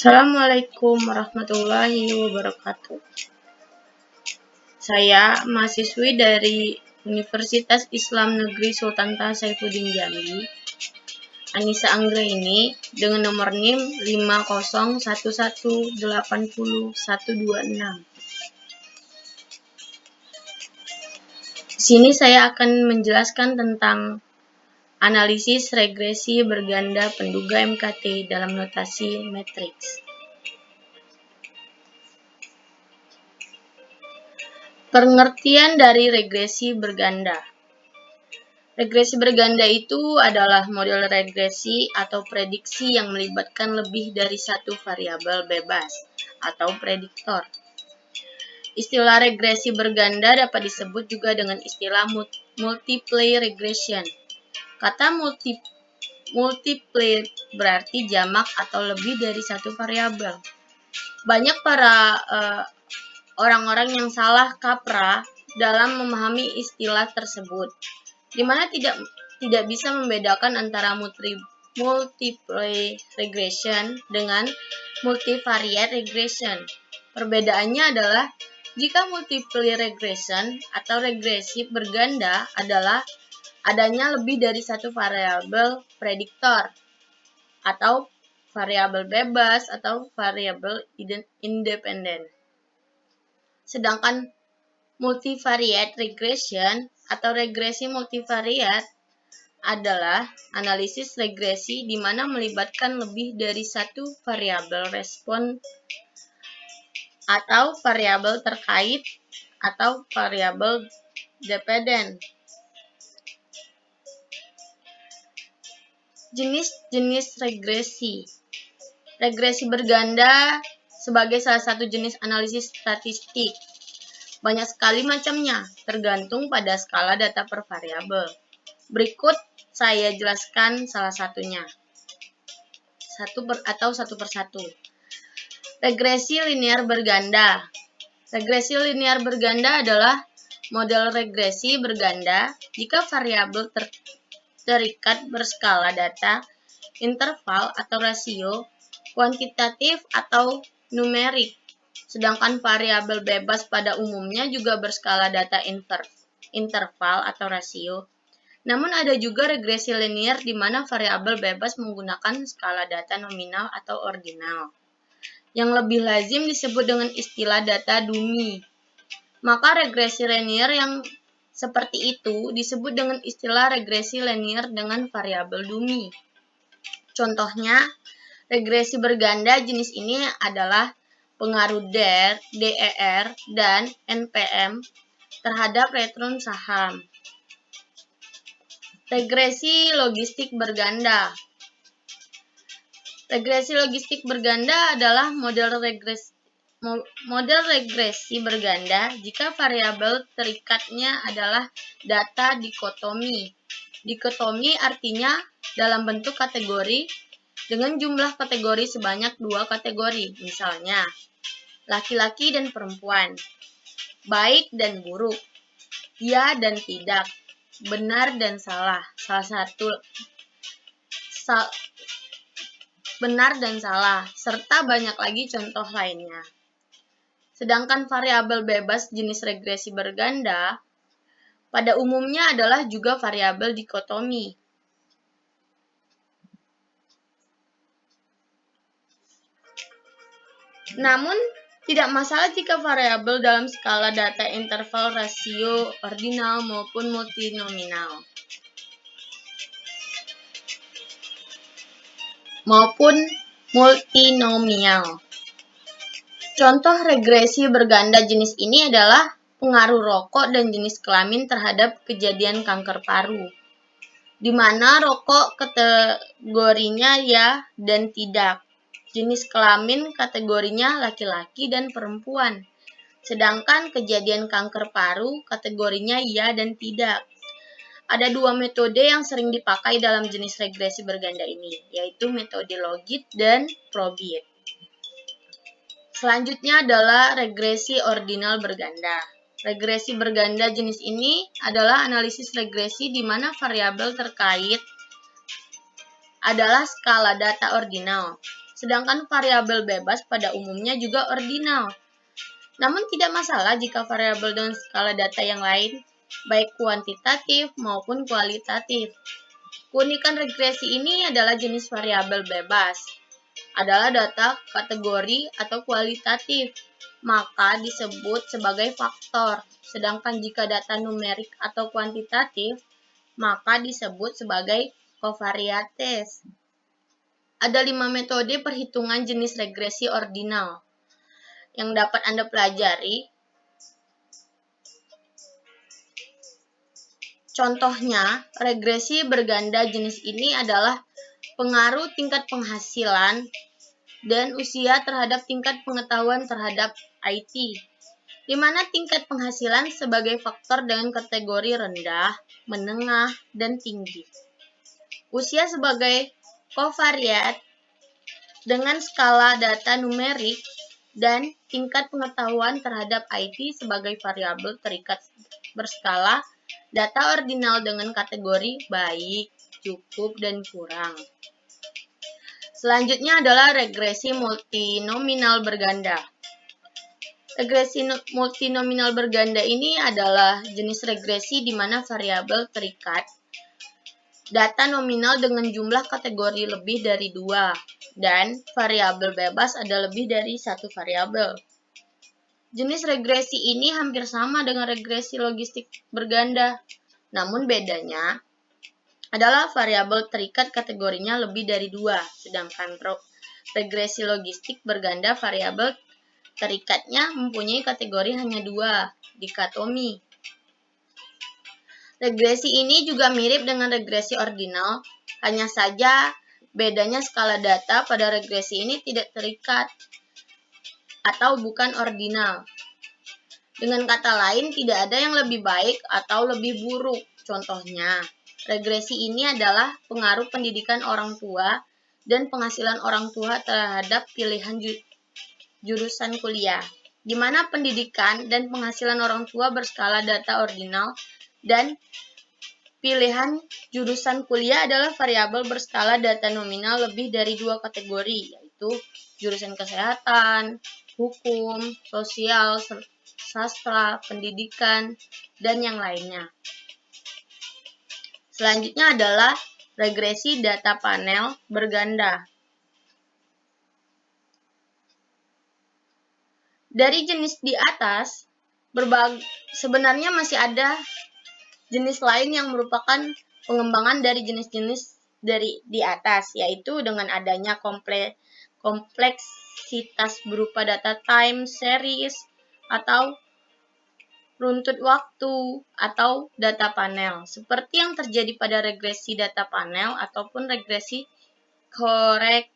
Assalamualaikum warahmatullahi wabarakatuh. Saya mahasiswi dari Universitas Islam Negeri Sultan Taha Saifuddin Jambi, Anissa Anggraini, dengan nomor NIM 501180126. Di sini saya akan menjelaskan tentang analisis regresi berganda penduga MKT dalam notasi matriks. Pengertian dari regresi berganda. Regresi berganda itu adalah model regresi atau prediksi yang melibatkan lebih dari satu variabel bebas atau prediktor. Istilah regresi berganda dapat disebut juga dengan istilah multiply regression. Kata multiply berarti jamak atau lebih dari satu variabel. Banyak para orang-orang yang salah kaprah dalam memahami istilah tersebut, di mana tidak bisa membedakan antara multiply regression dengan multivariate regression. Perbedaannya adalah jika multiply regression atau regresi berganda adalah adanya lebih dari satu variabel prediktor atau variabel bebas atau variabel independen. Sedangkan multivariate regression atau regresi multivariate adalah analisis regresi di mana melibatkan lebih dari satu variabel respon atau variabel terkait atau variabel dependen. Jenis-jenis regresi. Regresi berganda sebagai salah satu jenis analisis statistik. Banyak sekali macamnya, tergantung pada skala data per variabel. Berikut saya jelaskan salah satunya. Satu persatu. Regresi linear berganda. Regresi linear berganda adalah model regresi berganda jika variabel terikat berskala data, interval atau rasio, kuantitatif atau numerik. Sedangkan variabel bebas pada umumnya juga berskala data interval atau rasio. Namun ada juga regresi linear di mana variabel bebas menggunakan skala data nominal atau ordinal. Yang lebih lazim disebut dengan istilah data dummy. Maka regresi linear yang seperti itu disebut dengan istilah regresi linear dengan variabel dummy. Contohnya, regresi berganda jenis ini adalah pengaruh DER dan NPM terhadap return saham. Regresi logistik berganda. Regresi logistik berganda adalah model regresi berganda jika variabel terikatnya adalah data dikotomi. Dikotomi artinya dalam bentuk kategori dengan jumlah kategori sebanyak 2 kategori, misalnya laki-laki dan perempuan, baik dan buruk, ya dan tidak, benar dan salah, benar dan salah, serta banyak lagi contoh lainnya. Sedangkan variabel bebas jenis regresi berganda pada umumnya adalah juga variabel dikotomi. Namun, tidak masalah jika variabel dalam skala data interval rasio ordinal maupun multinomial. Contoh regresi berganda jenis ini adalah pengaruh rokok dan jenis kelamin terhadap kejadian kanker paru, di mana rokok kategorinya ya dan tidak, jenis kelamin kategorinya laki-laki dan perempuan, sedangkan kejadian kanker paru kategorinya ya dan tidak. Ada 2 metode yang sering dipakai dalam jenis regresi berganda ini, yaitu metode Logit dan Probit. Selanjutnya adalah regresi ordinal berganda. Regresi berganda jenis ini adalah analisis regresi di mana variabel terkait adalah skala data ordinal. sedangkan variabel bebas pada umumnya juga ordinal. Namun tidak masalah jika variabel dengan skala data yang lain, baik kuantitatif maupun kualitatif. Keunikan regresi ini adalah jenis variabel bebas adalah data kategori atau kualitatif, maka disebut sebagai faktor. Sedangkan jika data numerik atau kuantitatif, maka disebut sebagai kovariates. Ada 5 metode perhitungan jenis regresi ordinal yang dapat Anda pelajari. Contohnya, regresi berganda jenis ini adalah pengaruh tingkat penghasilan dan usia terhadap tingkat pengetahuan terhadap IT, di mana tingkat penghasilan sebagai faktor dengan kategori rendah, menengah, dan tinggi. Usia sebagai kovariat dengan skala data numerik dan tingkat pengetahuan terhadap IT sebagai variabel terikat berskala data ordinal dengan kategori baik, cukup, dan kurang. Selanjutnya adalah regresi multinominal berganda. Regresi multinominal berganda ini adalah jenis regresi di mana variabel terikat data nominal dengan jumlah kategori lebih dari 2, dan variabel bebas ada lebih dari 1 variabel. Jenis regresi ini hampir sama dengan regresi logistik berganda, namun bedanya adalah variabel terikat kategorinya lebih dari 2, sedangkan regresi logistik berganda variabel terikatnya mempunyai kategori hanya 2, dikotomi. Regresi ini juga mirip dengan regresi ordinal, hanya saja bedanya skala data pada regresi ini tidak terikat atau bukan ordinal. Dengan kata lain, tidak ada yang lebih baik atau lebih buruk. Contohnya, regresi ini adalah pengaruh pendidikan orang tua dan penghasilan orang tua terhadap pilihan jurusan kuliah, di mana pendidikan dan penghasilan orang tua berskala data ordinal dan pilihan jurusan kuliah adalah variabel berskala data nominal lebih dari 2 kategori, yaitu jurusan kesehatan, hukum, sosial, sastra, pendidikan, dan yang lainnya. Selanjutnya adalah regresi data panel berganda. Dari jenis di atas, sebenarnya masih ada jenis lain yang merupakan pengembangan dari jenis-jenis dari di atas, yaitu dengan adanya kompleksitas berupa data time series atau runtut waktu atau data panel, seperti yang terjadi pada regresi data panel ataupun regresi Korekut.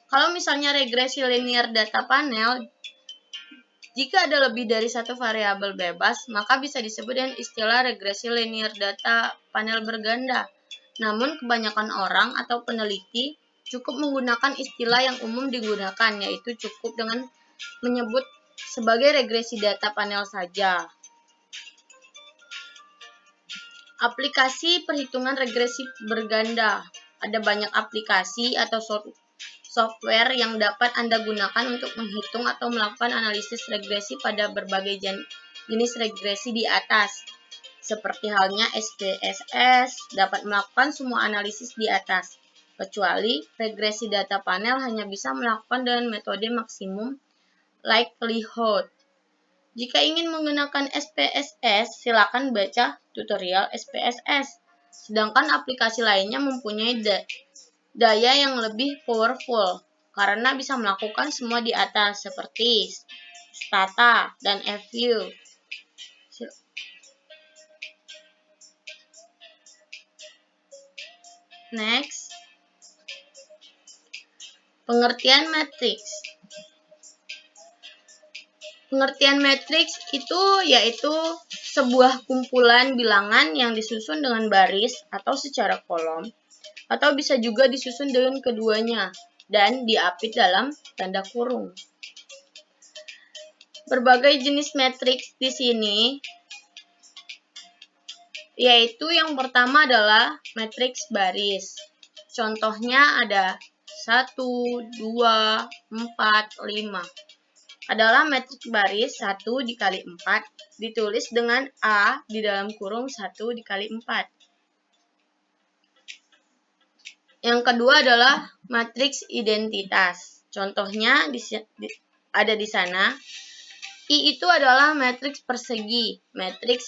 Kalau misalnya regresi linear data panel, jika ada lebih dari 1 variabel bebas, maka bisa disebut dengan istilah regresi linear data panel berganda. Namun kebanyakan orang atau peneliti cukup menggunakan istilah yang umum digunakan, yaitu cukup dengan menyebut sebagai regresi data panel saja. Aplikasi perhitungan regresi berganda. Ada banyak aplikasi atau software yang dapat Anda gunakan untuk menghitung atau melakukan analisis regresi pada berbagai jenis regresi di atas. Seperti halnya SPSS dapat melakukan semua analisis di atas, kecuali regresi data panel hanya bisa melakukan dengan metode maksimum likelihood. Jika ingin menggunakan SPSS, silakan baca tutorial SPSS. Sedangkan aplikasi lainnya mempunyai daya yang lebih powerful karena bisa melakukan semua di atas seperti Stata dan FView. Next, pengertian matriks. Pengertian matriks itu yaitu sebuah kumpulan bilangan yang disusun dengan baris atau secara kolom, atau bisa juga disusun dengan keduanya dan diapit dalam tanda kurung. Berbagai jenis matriks di sini, yaitu yang pertama adalah matriks baris. Contohnya ada 1, 2, 4, 5. Adalah matriks baris 1 dikali 4 ditulis dengan A di dalam kurung 1 dikali 4. Yang kedua adalah matriks identitas. Contohnya ada di sana. I itu adalah matriks persegi, matriks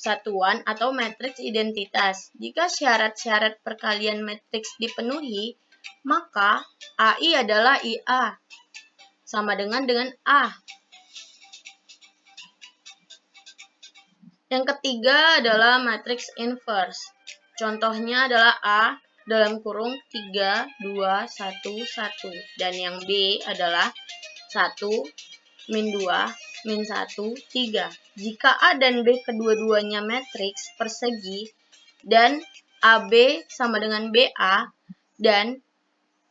satuan atau matriks identitas. Jika syarat-syarat perkalian matriks dipenuhi, maka AI adalah IA sama dengan A. Yang ketiga adalah matriks inverse. Contohnya adalah A dalam kurung 3, 2, 1, 1. Dan yang B adalah 1, min 2, min 1, 3. Jika A dan B kedua-duanya matriks persegi dan AB sama dengan BA dan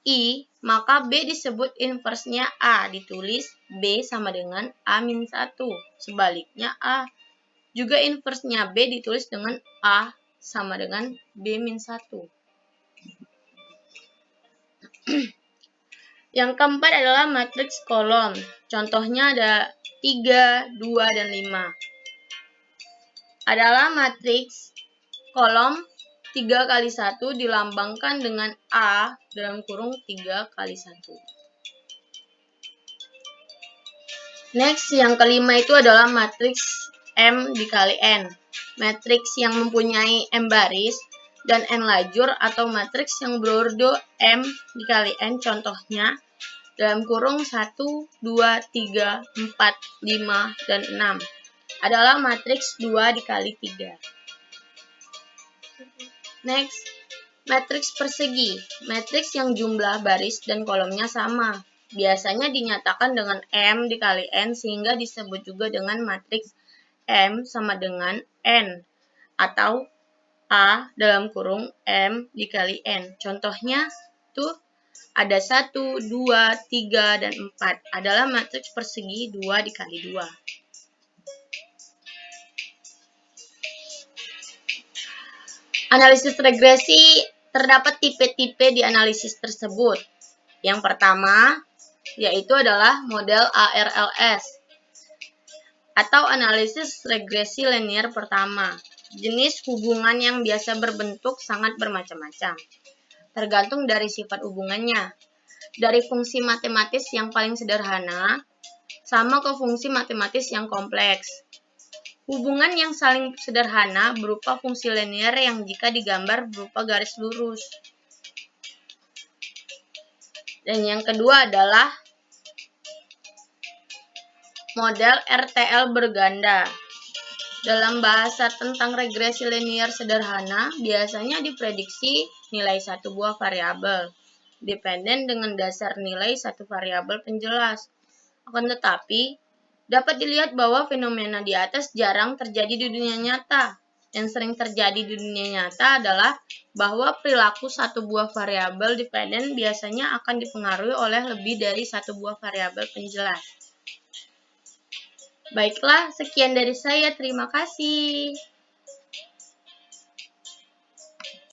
I, maka B disebut inversenya A, ditulis B sama dengan A min 1. Sebaliknya A juga inversenya B ditulis dengan A sama dengan B min 1. Yang keempat adalah matriks kolom. Contohnya ada 3, 2, dan 5. Adalah matriks kolom 3 kali 1 dilambangkan dengan A dalam kurung 3 kali 1. Next, yang kelima itu adalah matriks M dikali N. Matriks yang mempunyai M baris dan N lajur atau matriks yang berordo M dikali N. Contohnya dalam kurung 1, 2, 3, 4, 5, dan 6 adalah matriks 2 dikali 3. Next, matriks persegi. Matriks yang jumlah baris dan kolomnya sama. Biasanya dinyatakan dengan M dikali N sehingga disebut juga dengan matriks M sama dengan N atau A dalam kurung M dikali N. Contohnya tuh ada 1, 2, 3, dan 4 adalah matriks persegi 2 dikali 2. Analisis regresi, terdapat tipe-tipe di analisis tersebut. Yang pertama yaitu adalah model ARLS atau analisis regresi linear pertama. Jenis hubungan yang biasa berbentuk sangat bermacam-macam, tergantung dari sifat hubungannya. Dari fungsi matematis yang paling sederhana, sama ke fungsi matematis yang kompleks. Hubungan yang saling sederhana berupa fungsi linear yang jika digambar berupa garis lurus. Dan yang kedua adalah model RTL berganda. Dalam bahasa tentang regresi linear sederhana, biasanya diprediksi nilai satu buah variabel, dependen dengan dasar nilai satu variabel penjelas. Akan tetapi, dapat dilihat bahwa fenomena di atas jarang terjadi di dunia nyata. Yang sering terjadi di dunia nyata adalah bahwa perilaku satu buah variabel dependen biasanya akan dipengaruhi oleh lebih dari satu buah variabel penjelas. Baiklah, sekian dari saya. Terima kasih.